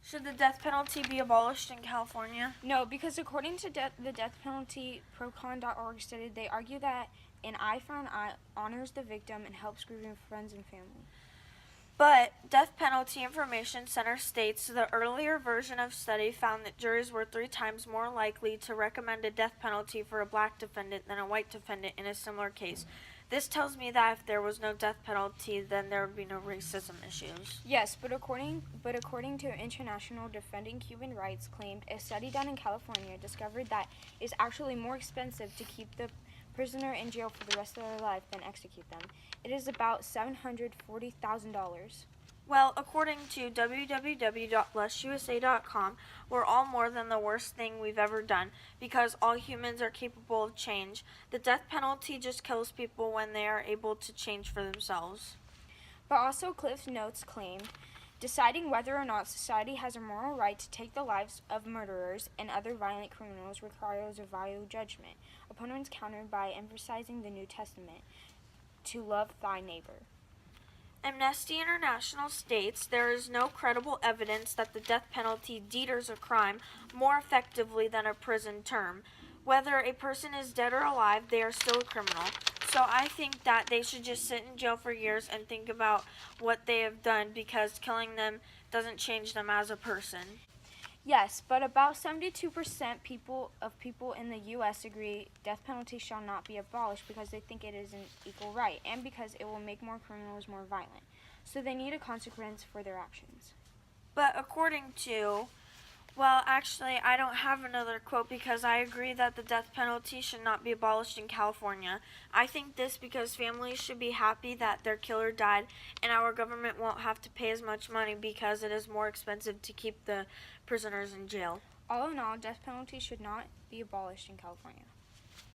Should the death penalty be abolished in California? No, because according to the death penalty, procon.org stated, they argue that an eye for an eye honors the victim and helps grieving friends and family. But Death Penalty Information Center states the earlier version of study found that juries were 3 times more likely to recommend a death penalty for a black defendant than a white defendant in a similar case. This tells me that if there was no death penalty, then there would be no racism issues. Yes, but according to International Defending Human Rights claimed, a study done in California discovered that it's actually more expensive to keep the prisoner in jail for the rest of their life than execute them. It is about $740,000. Well, according to www.blususa.com, we're all more than the worst thing we've ever done because all humans are capable of change. The death penalty just kills people when they are able to change for themselves. But also Cliff Notes claimed, deciding whether or not society has a moral right to take the lives of murderers and other violent criminals requires a value judgment. Opponents countered by emphasizing the New Testament, to love thy neighbor. Amnesty International states there is no credible evidence that the death penalty deters a crime more effectively than a prison term. Whether a person is dead or alive, they are still a criminal. So I think that they should just sit in jail for years and think about what they have done because killing them doesn't change them as a person. Yes, but about 72% of people in the U.S. agree death penalty shall not be abolished because they think it is an equal right and because it will make more criminals more violent. So they need a consequence for their actions. But according to, well, actually, I don't have another quote because I agree that the death penalty should not be abolished in California. I think this because families should be happy that their killer died and our government won't have to pay as much money because it is more expensive to keep the prisoners in jail. All in all, death penalty should not be abolished in California.